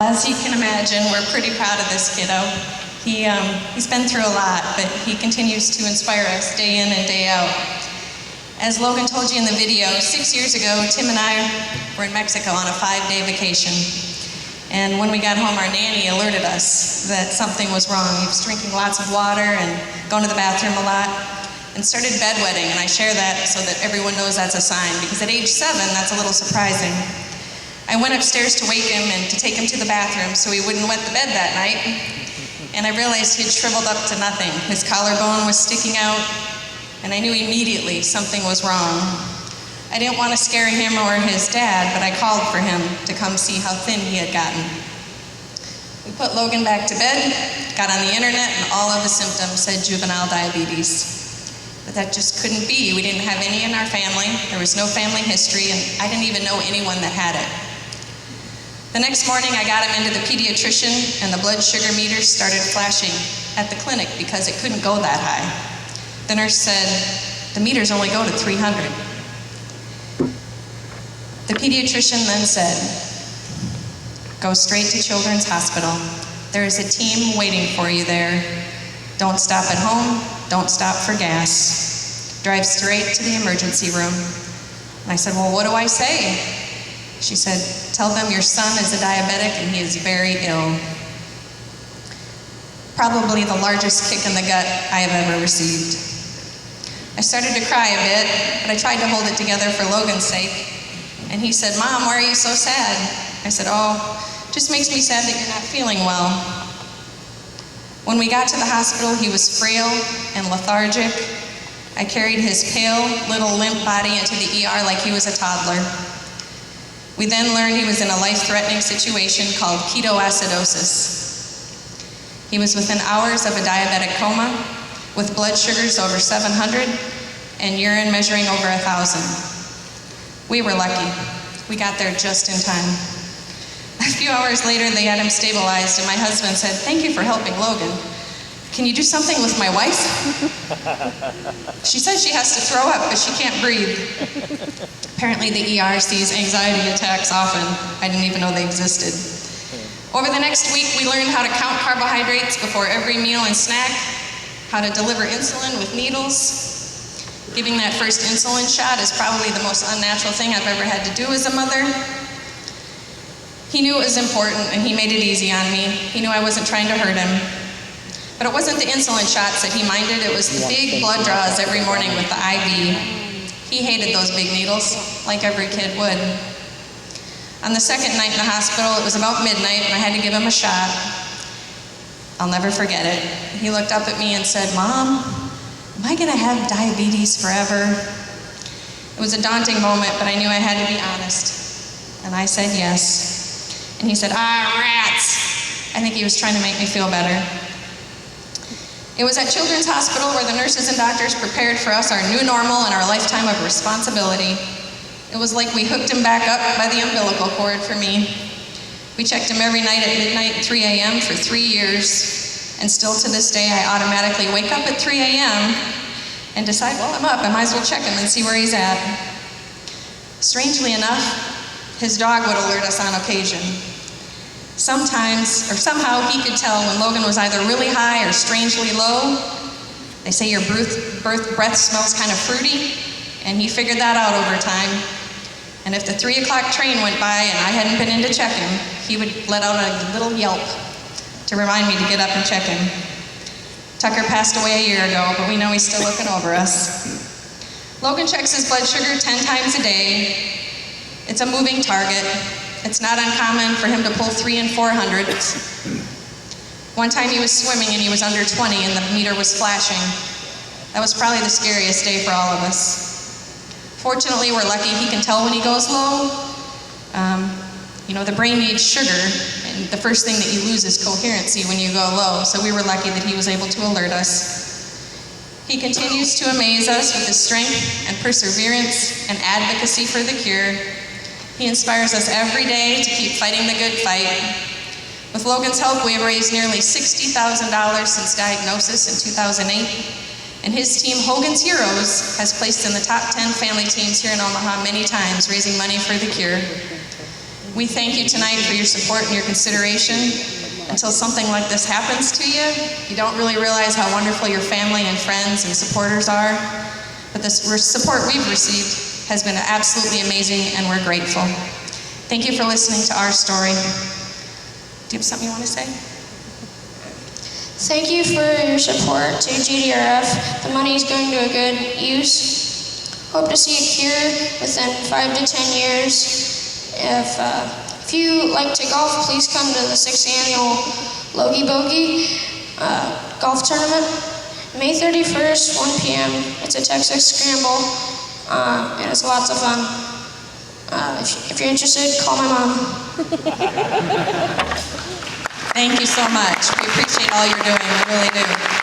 As you can imagine, we're pretty proud of this kiddo. He's been through a lot, but he continues to inspire us day in and day out. As Logan told you in the video, 6 years ago, Tim and I were in Mexico on a 5-day vacation. And when we got home, our nanny alerted us that something was wrong. He was drinking lots of water and going to the bathroom a lot, and started bedwetting. And I share that so that everyone knows that's a sign, because at age 7, that's a little surprising. I went upstairs to wake him and to take him to the bathroom so he wouldn't wet the bed that night. And I realized he'd shriveled up to nothing. His collarbone was sticking out, and I knew immediately something was wrong. I didn't want to scare him or his dad, but I called for him to come see how thin he had gotten. We put Logan back to bed, got on the internet, and all of the symptoms said juvenile diabetes. But that just couldn't be. We didn't have any in our family. There was no family history, and I didn't even know anyone that had it. The next morning, I got him into the pediatrician, and the blood sugar meter started flashing at the clinic because it couldn't go that high. The nurse said, "The meters only go to 300. The pediatrician then said, "Go straight to Children's Hospital. There is a team waiting for you there. Don't stop at home. Don't stop for gas. Drive straight to the emergency room." And I said, "Well, what do I say?" She said, "Tell them your son is a diabetic and he is very ill." Probably the largest kick in the gut I have ever received. I started to cry a bit, but I tried to hold it together for Logan's sake. And he said, "Mom, why are you so sad?" I said, "Oh, it just makes me sad that you're not feeling well." When we got to the hospital, he was frail and lethargic. I carried his pale, little limp body into the ER like he was a toddler. We then learned he was in a life-threatening situation called ketoacidosis. He was within hours of a diabetic coma, with blood sugars over 700 and urine measuring over 1,000. We were lucky. We got there just in time. A few hours later, they had him stabilized, and my husband said, "Thank you for helping Logan. Can you do something with my wife?" She says she has to throw up, but she can't breathe. Apparently the ER sees anxiety attacks often. I didn't even know they existed. Over the next week, we learned how to count carbohydrates before every meal and snack, how to deliver insulin with needles. Giving that first insulin shot is probably the most unnatural thing I've ever had to do as a mother. He knew it was important, and he made it easy on me. He knew I wasn't trying to hurt him. But it wasn't the insulin shots that he minded, it was the big blood draws every morning with the IV. He hated those big needles, like every kid would. On the second night in the hospital, it was about midnight, and I had to give him a shot. I'll never forget it. He looked up at me and said, "Mom, am I gonna have diabetes forever?" It was a daunting moment, but I knew I had to be honest. And I said yes. And he said, "Ah, rats." I think he was trying to make me feel better. It was at Children's Hospital where the nurses and doctors prepared for us our new normal and our lifetime of responsibility. It was like we hooked him back up by the umbilical cord for me. We checked him every night at midnight and 3 a.m. for 3 years, and still to this day I automatically wake up at 3 a.m. and decide, well, I'm up, I might as well check him and see where he's at. Strangely enough, his dog would alert us on occasion. Sometimes, or somehow, he could tell when Logan was either really high or strangely low. They say your breath smells kind of fruity, and he figured that out over time. And if the 3 o'clock train went by and I hadn't been in to check him, he would let out a little yelp to remind me to get up and check him. Tucker passed away a year ago, but we know he's still looking over us. Logan checks his blood sugar 10 times a day. It's a moving target. It's not uncommon for him to pull 3 and 400s. One time he was swimming and he was under 20 and the meter was flashing. That was probably the scariest day for all of us. Fortunately, we're lucky he can tell when he goes low. The brain needs sugar, and the first thing that you lose is coherency when you go low, so we were lucky that he was able to alert us. He continues to amaze us with his strength and perseverance and advocacy for the cure. He inspires us every day to keep fighting the good fight. With Logan's help, we have raised nearly $60,000 since diagnosis in 2008, and his team, Hogan's Heroes, has placed in the top 10 family teams here in Omaha many times, raising money for the cure. We thank you tonight for your support and your consideration. Until something like this happens to you, you don't really realize how wonderful your family and friends and supporters are. But the support we've received has been absolutely amazing, and we're grateful. Thank you for listening to our story. Do you have something you want to say? Thank you for your support to JDRF. The money is going to a good use. Hope to see a cure within 5 to 10 years. If you like to golf, please come to the 6th annual Logie Bogie golf tournament. May 31st, 1 p.m. It's a Texas scramble, and it's lots of fun. If you're interested, call my mom. Thank you so much. We appreciate all you're doing. We really do.